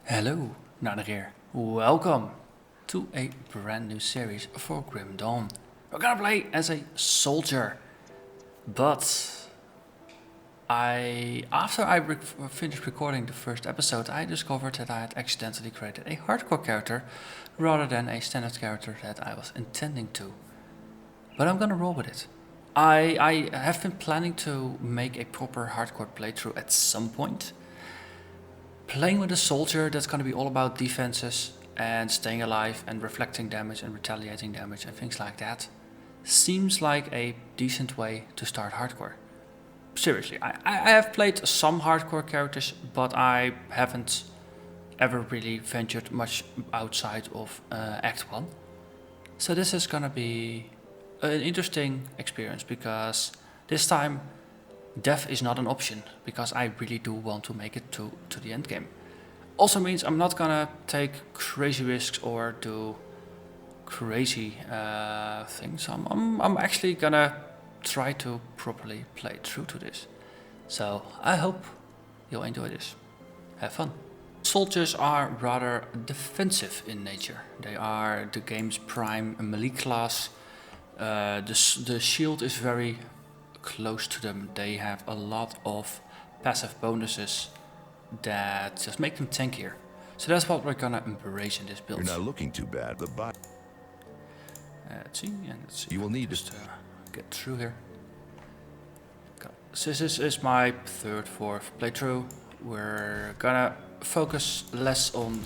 Hello, Narnach here. Welcome to a brand new series for Grim Dawn. We're gonna play as a soldier, but after I finished recording the first episode, I discovered that I had accidentally created a hardcore character rather than a standard character that I was intending to. But I'm gonna roll with it. I have been planning to make a proper hardcore playthrough at some point. Playing with a soldier that's going to be all about defenses and staying alive and reflecting damage and retaliating damage and things like that seems like a decent way to start hardcore. Seriously, I have played some hardcore characters, but I haven't ever really ventured much outside of Act 1. So this is going to be an interesting experience because this time death is not an option, because I really do want to make it to the end game. Also means I'm not gonna take crazy risks or do crazy things. I'm actually gonna try to properly play through to this. So I hope you'll enjoy this. Have fun. Soldiers are rather defensive in nature. They are the game's prime melee class. The shield is very close to them. They have a lot of passive bonuses that just make them tankier. So that's what we're gonna embrace in this build. You're not looking too bad. The bot. Let's see. You will need just to get through here. So this is my third, fourth playthrough. We're gonna focus less on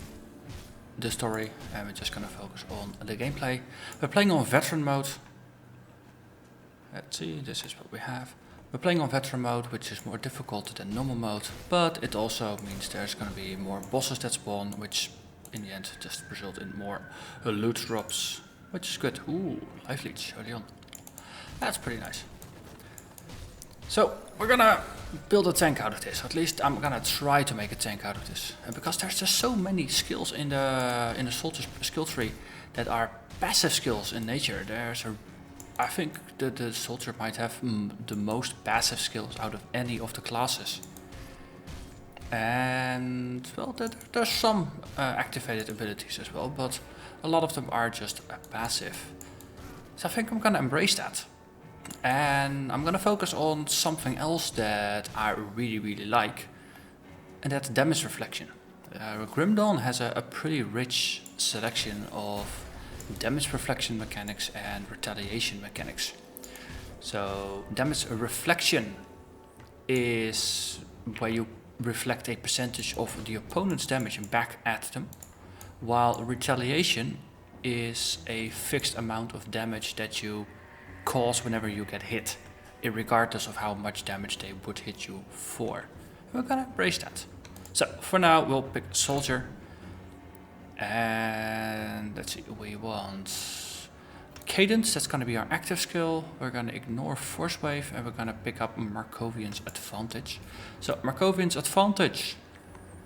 the story and we're just gonna focus on the gameplay. We're playing on veteran mode. Let's see, this is what we have. We're playing on veteran mode, which is more difficult than normal mode, but it also means there's going to be more bosses that spawn, which in the end just result in more loot drops, which is good. Ooh, life leech early on. That's pretty nice. So we're gonna build a tank out of this. At least I'm gonna try to make a tank out of this, and because there's just so many skills in the soldier's skill tree that are passive skills in nature. I think the soldier might have the most passive skills out of any of the classes. And, well, there's some activated abilities as well, but a lot of them are just passive. So I think I'm gonna embrace that. And I'm gonna focus on something else that I really like, and that's damage reflection. Grim Dawn has a pretty rich selection of damage reflection mechanics and retaliation mechanics. So damage reflection is where you reflect a percentage of the opponent's damage back at them, while retaliation is a fixed amount of damage that you cause whenever you get hit, regardless of how much damage they would hit you for. We're gonna embrace that. So for now we'll pick soldier. And let's see, we want Cadence, that's going to be our active skill. We're going to ignore Force Wave and we're going to pick up Markovian's Advantage. So Markovian's Advantage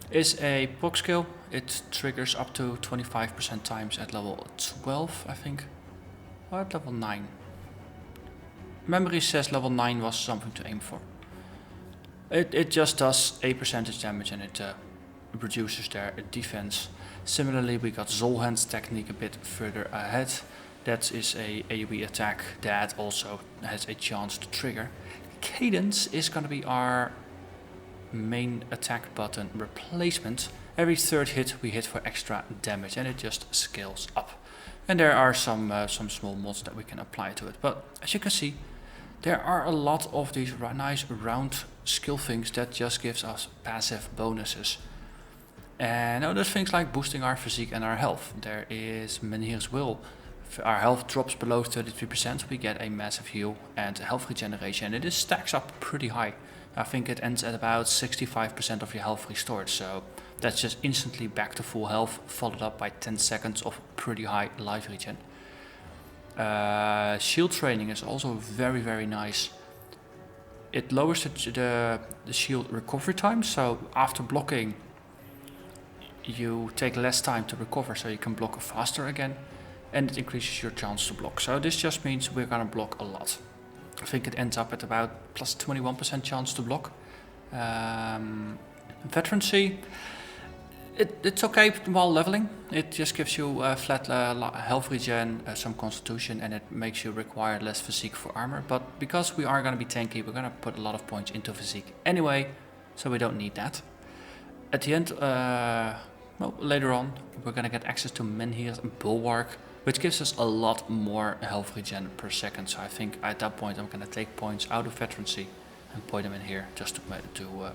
is a proc skill. It triggers up to 25% times at level 12, I think. Or at level 9. Memory says level 9 was something to aim for. It just does a percentage damage and it reduces their defense. Similarly, we got Zolhand's technique a bit further ahead. That is a AoE attack that also has a chance to trigger. Cadence is going to be our main attack button replacement. Every third hit we hit for extra damage and it just scales up. And there are some small mods that we can apply to it. But as you can see, there are a lot of these nice round skill things that just gives us passive bonuses. And now there's things like boosting our physique and our health. There is Menhir's Will. If our health drops below 33%, we get a massive heal and health regeneration. And it stacks up pretty high. I think it ends at about 65% of your health restored. So that's just instantly back to full health, followed up by 10 seconds of pretty high life regen. Shield training is also very nice. It lowers the shield recovery time. So after blocking, you take less time to recover, so you can block faster again, and it increases your chance to block. So this just means we're gonna block a lot. I think it ends up at about plus 21% chance to block. Veterancy It's okay while leveling. It just gives you flat health regen, some constitution, and it makes you require less physique for armor. But because we are going to be tanky, we're going to put a lot of points into physique anyway, so we don't need that. At the end, well, later on, we're going to get access to Menhir and Bulwark, which gives us a lot more health regen per second. So I think at that point I'm going to take points out of veterancy and point them in here just to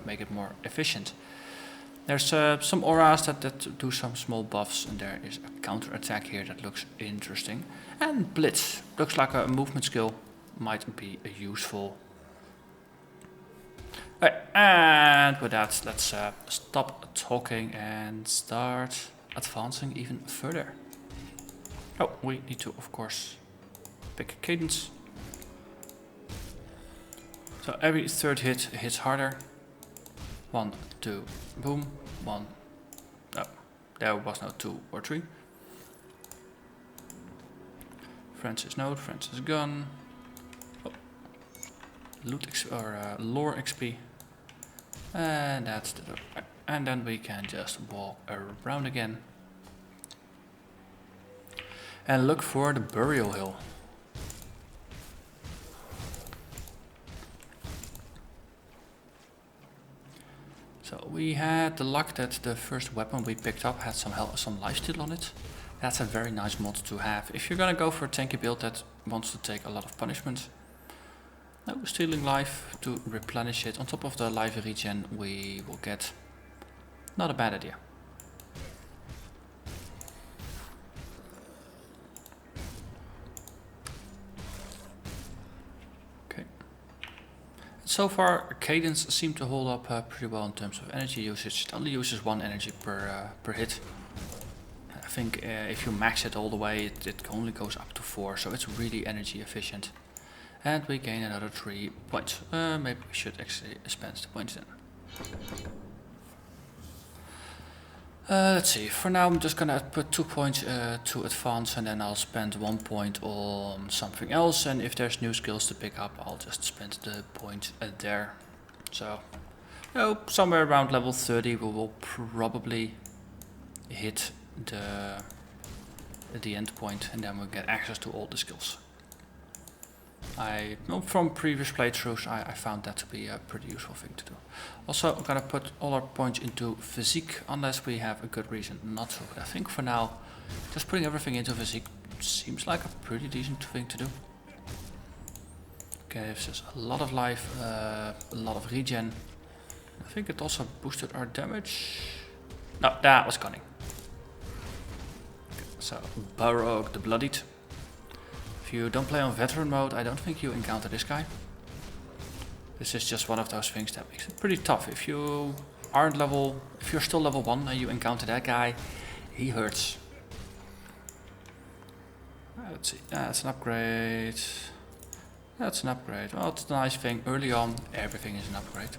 make it more efficient. There's some auras that do some small buffs, and there is a counter attack here that looks interesting. And Blitz looks like a movement skill, might be useful. Right, and with that, let's stop talking and start advancing even further. Oh, we need to, of course, pick Cadence. So every third hit hits harder. 1, 2, boom, 1. No, there was no 2 or 3. Francis Node, Francis Gun. Oh. Loot or lore XP. And that's the door. And then we can just walk around again. And look for the burial hill. So we had the luck that the first weapon we picked up had some lifesteal on it. That's a very nice mod to have if you're gonna go for a tanky build that wants to take a lot of punishment. No, stealing life to replenish it. On top of the life regen we will get. Not a bad idea. Okay. So far, Cadence seemed to hold up pretty well in terms of energy usage. It only uses 1 energy per hit. I think if you max it all the way, it only goes up to 4, so it's really energy efficient. And we gain another 3 points. Maybe we should actually spend the points then. Let's see, for now I'm just gonna put 2 points to advance, and then I'll spend 1 point on something else, and if there's new skills to pick up I'll just spend the point there. So, somewhere around level 30 we will probably hit the end point, and then we'll get access to all the skills. I know from previous playthroughs I found that to be a pretty useful thing to do. Also, I'm gonna put all our points into Physique unless we have a good reason not to. But I think for now, just putting everything into Physique seems like a pretty decent thing to do. Gives us a lot of life, a lot of regen. I think it also boosted our damage. No, that was cunning. Okay, so Baroque the Bloodied. If you don't play on veteran mode, I don't think you encounter this guy. This is just one of those things that makes it pretty tough. If you aren't if you're still level 1 and you encounter that guy, he hurts. Let's see, that's an upgrade. That's an upgrade. Well, it's a nice thing. Early on, everything is an upgrade.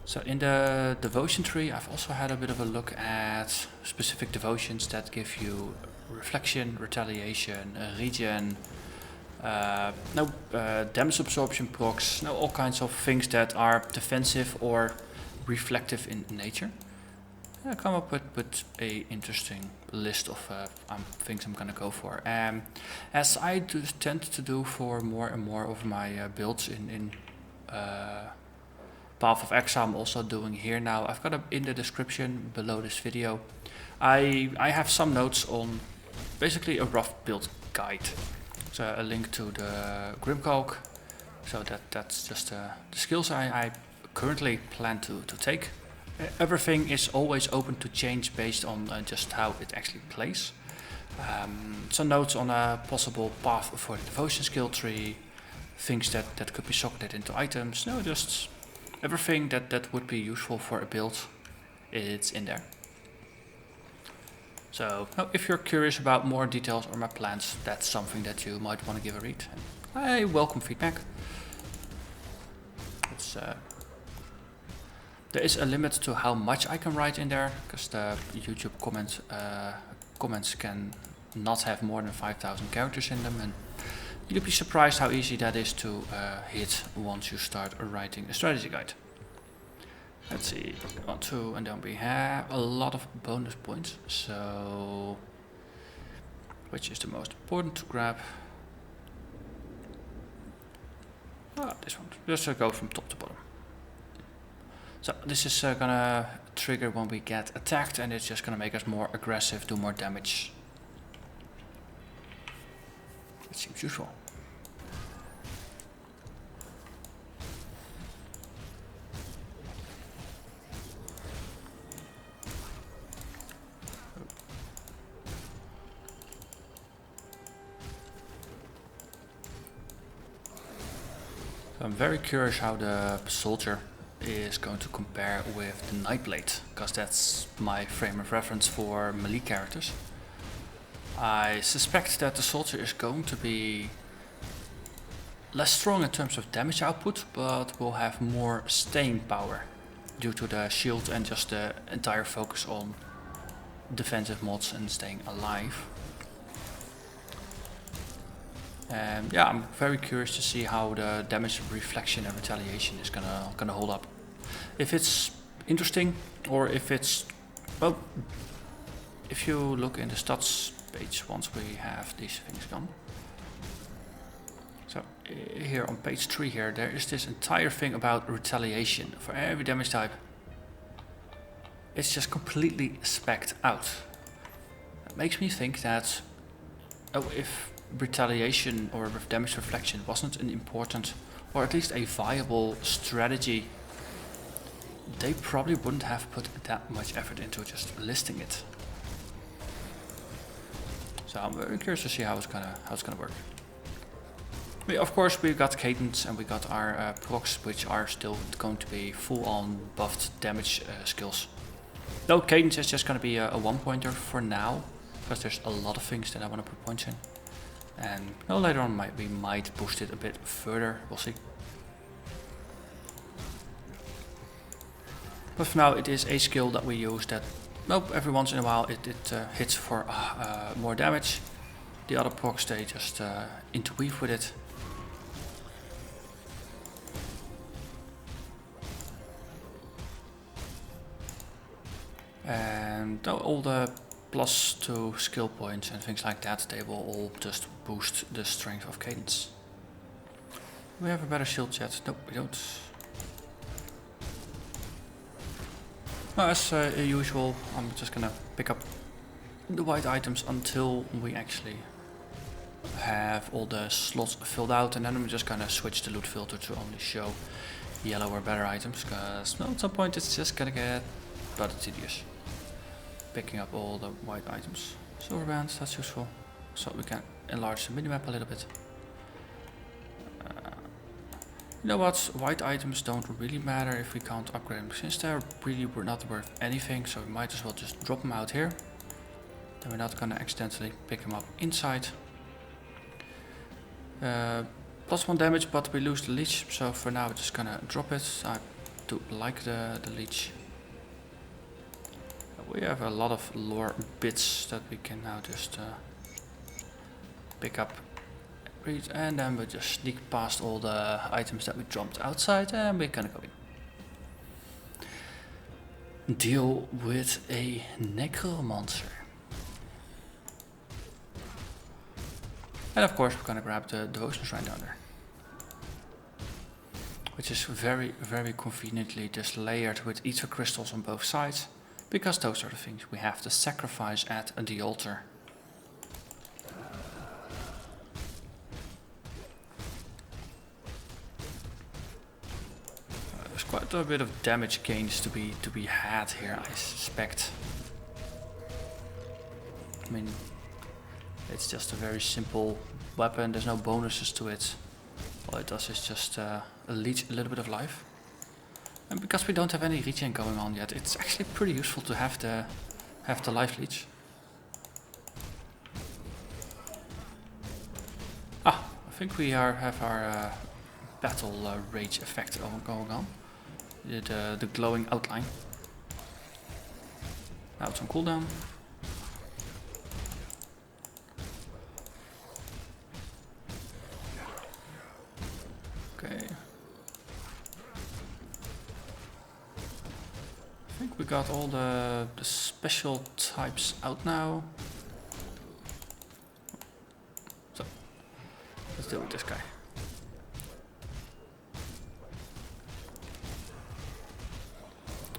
So in the devotion tree, I've also had a bit of a look at specific devotions that give you reflection, retaliation, regen, damage absorption procs, all kinds of things that are defensive or reflective in nature. I come up with a interesting list of things I'm gonna go for. As I tend to do for more and more of my builds in Path of Exile, I'm also doing here now. I've got in the description below this video, I have some notes on basically a rough build guide. So a link to the Grimkalk, so that's just the skills I currently plan to take. Everything is always open to change based on just how it actually plays. Some notes on a possible path for the devotion skill tree, things that could be socketed into items. No, just everything that would be useful for a build, it's in there. So if you're curious about more details or my plans, that's something that you might want to give a read. I welcome feedback. There is a limit to how much I can write in there, because the YouTube comments can not have more than 5,000 characters in them, and you'd be surprised how easy that is to hit once you start writing a strategy guide. let's see, 1, 2, and then we have a lot of bonus points. So, which is the most important to grab? This one. Just go from top to bottom. So this is gonna trigger when we get attacked, and it's just gonna make us more aggressive, do more damage. It seems useful. So I'm very curious how the soldier is going to compare with the Nightblade, because that's my frame of reference for melee characters. I suspect that the soldier is going to be less strong in terms of damage output, but will have more staying power due to the shield and just the entire focus on defensive mods and staying alive. And yeah, I'm very curious to see how the damage reflection and retaliation is gonna hold up. If it's interesting, or if it's, well, if you look in the stats page once we have these things gone. So here on page 3 here, there is this entire thing about retaliation for every damage type. It's just completely specced out. It makes me think that, oh, if retaliation or damage reflection wasn't an important, or at least a viable strategy, they probably wouldn't have put that much effort into just listing it. So I'm very curious to see how it's gonna work. Of course, we got Cadence and we got our procs, which are still going to be full-on buffed damage skills. Though Cadence is just going to be a one-pointer for now, because there's a lot of things that I want to put points in. And later on we might boost it a bit further, we'll see. But for now it is a skill that we use that, every once in a while it hits for more damage. The other procs, they just interweave with it. And all the +2 skill points and things like that, they will all just boost the strength of Cadence. Do we have a better shield yet? Nope, we don't. Well, as usual, I'm just gonna pick up the white items until we actually have all the slots filled out, and then I'm just gonna switch the loot filter to only show yellow or better items, because at some point it's just gonna get rather tedious picking up all the white items. Silver bands, that's useful, so we can enlarge the minimap a little bit. You know what, white items don't really matter if we can't upgrade them, since they're really not worth anything, so we might as well just drop them out here. Then we're not gonna accidentally pick them up inside. +1 damage, but we lose the leech, so for now we're just gonna drop it. I do like the leech. We have a lot of lore bits that we can now just pick up, read, and then we just sneak past all the items that we dropped outside, and we're gonna go in. Deal with a necromancer. And of course we're gonna grab the devotion shrine down there, which is very, very conveniently just layered with ether crystals on both sides, because those are the things we have to sacrifice at the altar. There's quite a bit of damage gains to be had here, I suspect. I mean, it's just a very simple weapon, there's no bonuses to it. All it does is just leech a little bit of life. And because we don't have any regen going on yet, it's actually pretty useful to have the life leech. I think we have our battle rage effect going on. The glowing outline. Now it's on cooldown. Okay. think we got all the special types out now. So, let's deal with this guy.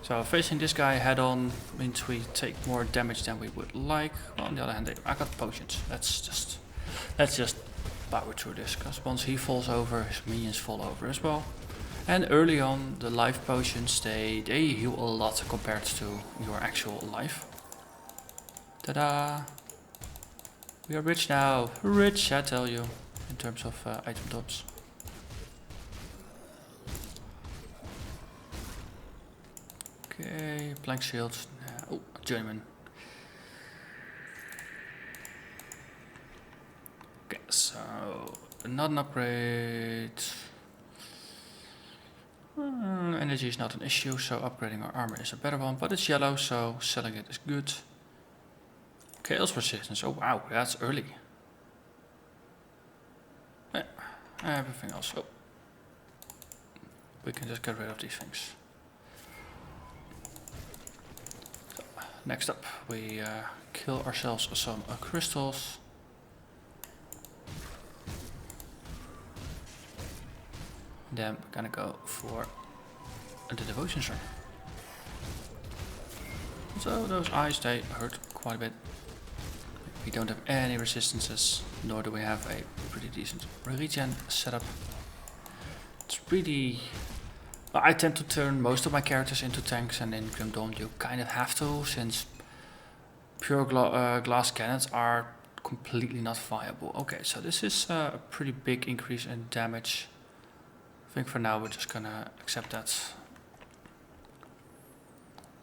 So facing this guy head on means we take more damage than we would like. Well, on the other hand, I got potions. Let's just power through this, because once he falls over, his minions fall over as well. And early on, the life potions, they heal a lot compared to your actual life. Ta-da! We are rich now. Rich, I tell you, in terms of item tops. Okay, blank shields. Oh, journeyman. Okay, so not an upgrade. Energy is not an issue, so upgrading our armor is a better one, but it's yellow, so selling it is good. Chaos resistance. Oh wow, that's early. Yeah, everything else. Oh, we can just get rid of these things. Next up, we kill ourselves some crystals. Then we're gonna go for the devotion shrine. So those eyes, they hurt quite a bit. We don't have any resistances, nor do we have a pretty decent regen setup. It's pretty... I tend to turn most of my characters into tanks, and in Grim Dawn you kind of have to, since pure glass cannons are completely not viable. Okay, so this is a pretty big increase in damage. I think for now we're just gonna accept that.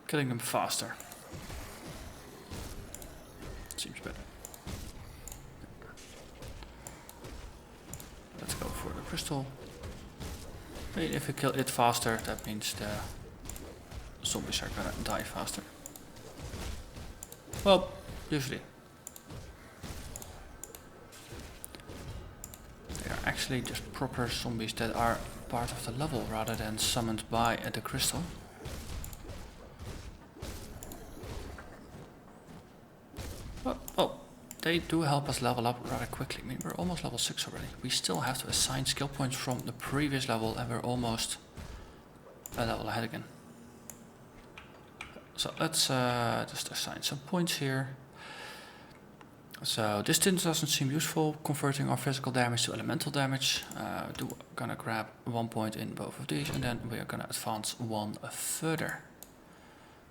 Killing them faster seems better. Let's go for the crystal. If we kill it faster, that means the zombies are gonna die faster. Well, usually. They are actually just proper zombies that are part of the level rather than summoned by the crystal. Well, they do help us level up rather quickly. I mean, we're almost level 6 already. We still have to assign skill points from the previous level, and we're almost a level ahead again. So let's just assign some points here. So distance doesn't seem useful, converting our physical damage to elemental damage. Gonna grab 1 point in both of these, and then we are gonna advance one further.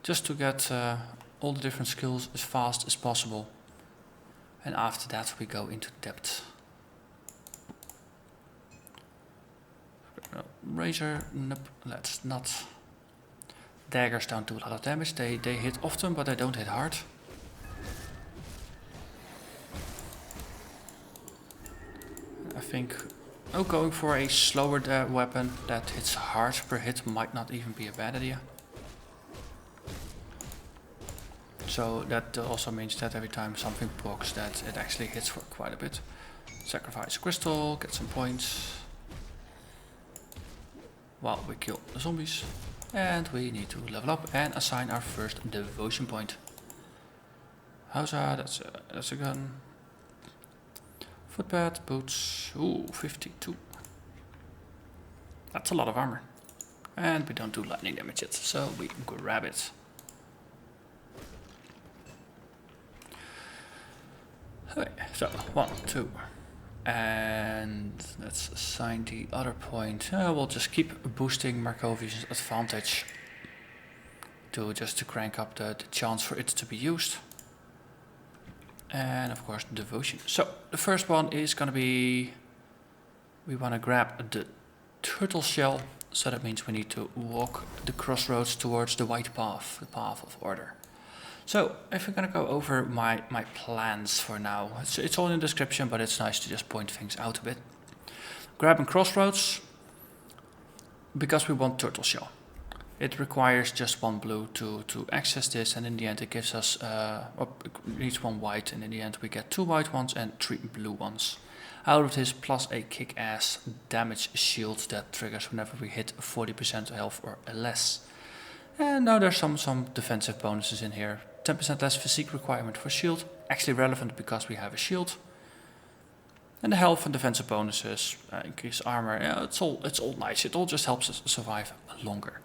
Just to get all the different skills as fast as possible. And after that we go into depth. Razor, nope, let's not. Daggers don't do a lot of damage. They hit often, but they don't hit hard. I think going for a slower weapon that hits hard per hit might not even be a bad idea. So that also means that every time something procs, that it actually hits for quite a bit. Sacrifice a crystal, get some points. While we kill the zombies. And we need to level up and assign our first devotion point. Howza, that's a gun. Footpad, boots, ooh, 52. That's a lot of armor. And we don't do lightning damage yet, so we grab it. Okay, so 1, 2, and let's assign the other point. We'll just keep boosting Markovian's advantage to crank up the chance for it to be used. And of course devotion. So the first one is gonna be, we wanna grab the turtle shell, so that means we need to walk the crossroads towards the white path, the path of order. So, if we're gonna go over my plans for now, it's all in the description, but it's nice to just point things out a bit. Grabbing crossroads, because we want turtle shell. It requires just 1 blue to access this, and in the end it gives us, it needs 1 white, and in the end we get 2 white ones and 3 blue ones. Out of this, plus a kick-ass damage shield that triggers whenever we hit 40% health or less. And now there's some defensive bonuses in here. 10% less physique requirement for shield, actually relevant because we have a shield. And the health and defensive bonuses, increase armor, yeah, it's all nice. It all just helps us survive longer.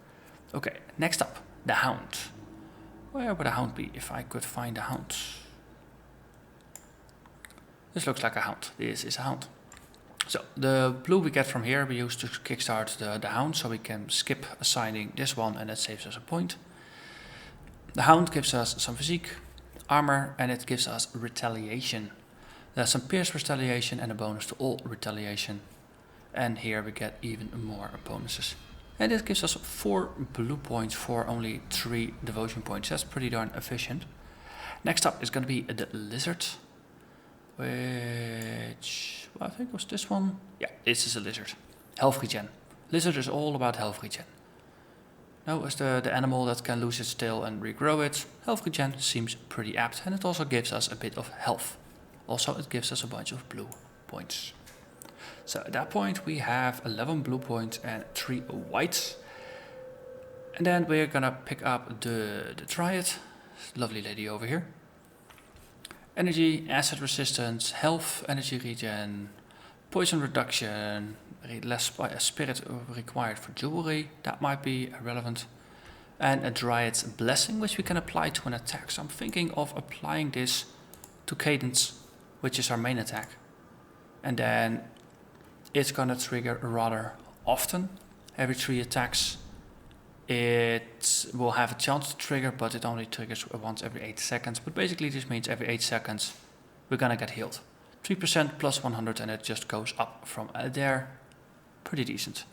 Okay, next up, the Hound. Where would a Hound be if I could find a Hound? This looks like a Hound. This is a Hound. So the blue we get from here we use to kickstart the Hound, so we can skip assigning this one and that saves us a point. The Hound gives us some physique, armor, and it gives us retaliation. There's some pierce retaliation and a bonus to all retaliation. And here we get even more bonuses. And it gives us 4 blue points for only 3 devotion points. That's pretty darn efficient. Next up is going to be the Lizard. Which, well, I think was this one. Yeah, this is a Lizard. Health regen. Lizard is all about health regen. Now as the animal that can lose its tail and regrow it, health regen seems pretty apt, and it also gives us a bit of health. Also it gives us a bunch of blue points. So at that point we have 11 blue points and 3 whites. And then we're gonna pick up the Dryad, lovely lady over here. Energy, acid resistance, health, energy regen, poison reduction, less spirit required for jewelry, that might be relevant. And a Dryad's blessing, which we can apply to an attack. So I'm thinking of applying this to Cadence, which is our main attack. And then it's gonna trigger rather often. Every 3 attacks it will have a chance to trigger, but it only triggers once every 8 seconds. But basically this means every 8 seconds we're gonna get healed. 3% plus 100 and it just goes up from there. Pretty decent.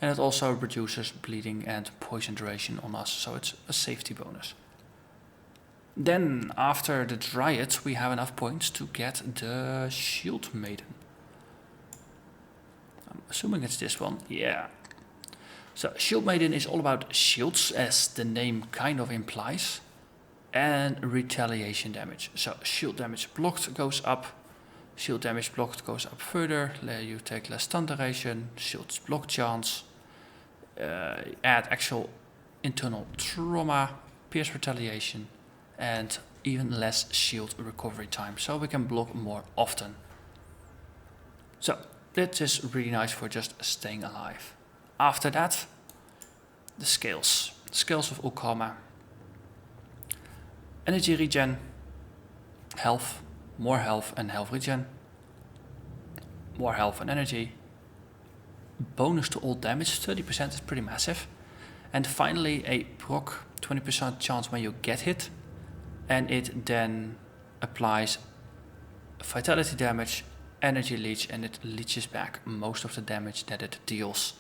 And it also reduces bleeding and poison duration on us, so it's a safety bonus. Then after the Dryad we have enough points to get the Shield Maiden. I'm assuming it's this one, yeah. So Shield Maiden is all about shields, as the name kind of implies, and retaliation damage. So shield damage blocked goes up, shield damage blocked goes up further, you take less stun duration, shields block chance, add actual internal trauma, pierce retaliation, and even less shield recovery time, so we can block more often. So that is really nice for just staying alive. After that, the scales. Scales of Ukama. Energy regen, health, more health and health regen, more health and energy, bonus to all damage, 30% is pretty massive, and finally a proc, 20% chance when you get hit, and it then applies vitality damage, energy leech, and it leeches back most of the damage that it deals.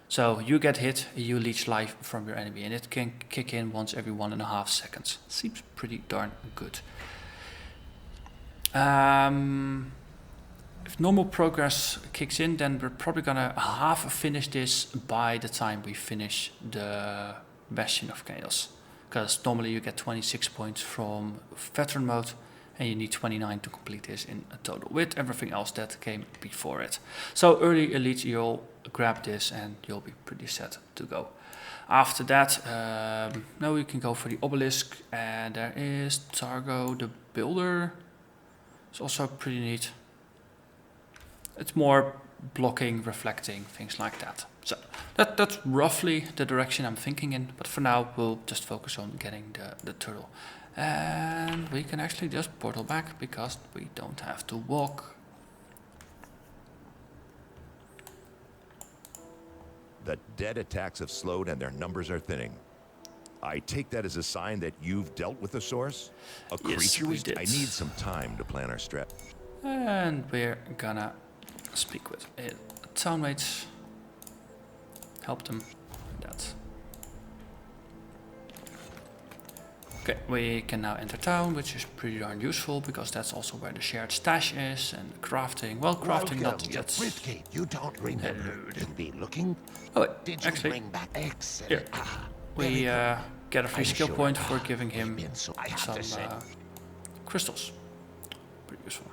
So you get hit, you leech life from your enemy, and it can kick in once every 1.5 seconds. Seems pretty darn good. If normal progress kicks in, then we're probably gonna half finish this by the time we finish the Bastion of Chaos. Because normally you get 26 points from veteran mode, and you need 29 to complete this in a total, with everything else that came before it. So early elite, you'll grab this and you'll be pretty set to go. After that, now we can go for the obelisk, and there is Targo the Builder. It's also pretty neat. It's more blocking, reflecting, things like that. So that's roughly the direction I'm thinking in, but for now we'll just focus on getting the turtle. And we can actually just portal back because we don't have to walk. The dead attacks have slowed and their numbers are thinning. I take that as a sign that you've dealt with the source? A creature we did. I need some time to plan our strat. And we're gonna speak with townmates. Help them with that. Okay, we can now enter town, which is pretty darn useful because that's also where the shared stash is and crafting. Well, crafting not yet. Physique. You don't remember to be looking. Oh wait, Did you actually, bring back excellent? here. We get a free I'm skill sure point for giving him I have to say. some crystals. Pretty useful.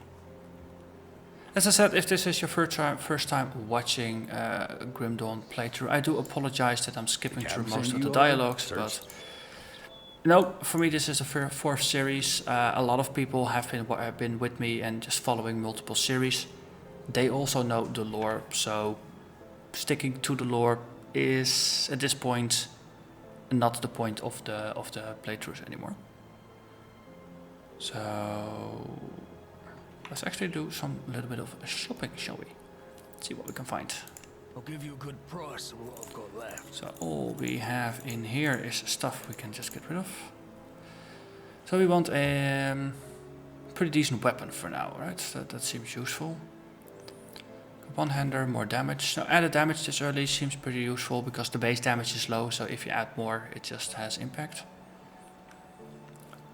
As I said, if this is your first time watching Grim Dawn playthrough, I do apologize that I'm skipping through most of the dialogues, but no, for me this is the fourth series. A lot of people have been with me and just following multiple series. They also know the lore, so sticking to the lore is at this point not the point of the playthroughs anymore. So let's actually do a little bit of shopping, shall we? Let's see what we can find. I'll give you a good price on what I've got left. So all we have in here is stuff we can just get rid of. So we want a pretty decent weapon for now, right? That seems useful. One-hander, more damage. So added damage this early seems pretty useful because the base damage is low, so if you add more it just has impact.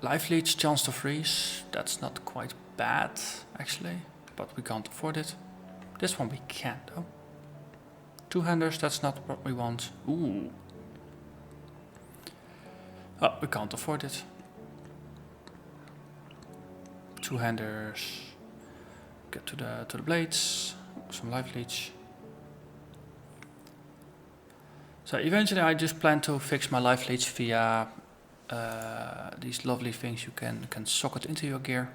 Life leech, chance to freeze. That's not quite bad actually, but we can't afford it. This one we can though. Two-handers, that's not what we want. Ooh. Oh, we can't afford it. Two-handers. Get to the blades. Some life leech. So eventually I just plan to fix my life leech via these lovely things you can socket into your gear.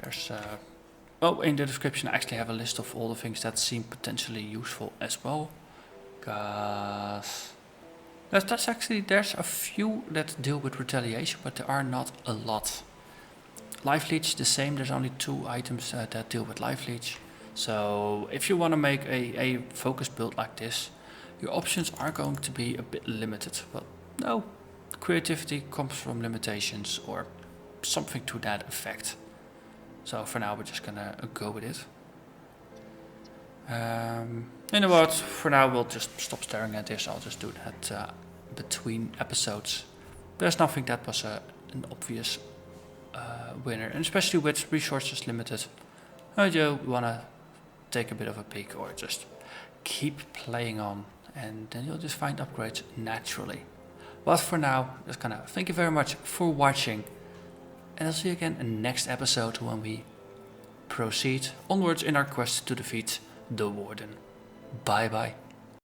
There's oh, in the description I actually have a list of all the things that seem potentially useful as well. Cause there's a few that deal with retaliation, but there are not a lot. Life leech the same, there's only 2 items that deal with life leech. So if you want to make a focus build like this, your options are going to be a bit limited. But no, creativity comes from limitations or something to that effect. So for now we're just gonna go with it. You know what, for now we'll just stop staring at this. I'll just do that between episodes. There's nothing that was an obvious winner, and especially with resources limited, you want to take a bit of a peek or just keep playing on, and then you'll just find upgrades naturally. But for now, just gonna thank you very much for watching, and I'll see you again in the next episode when we proceed onwards in our quest to defeat the Warden. Bye bye.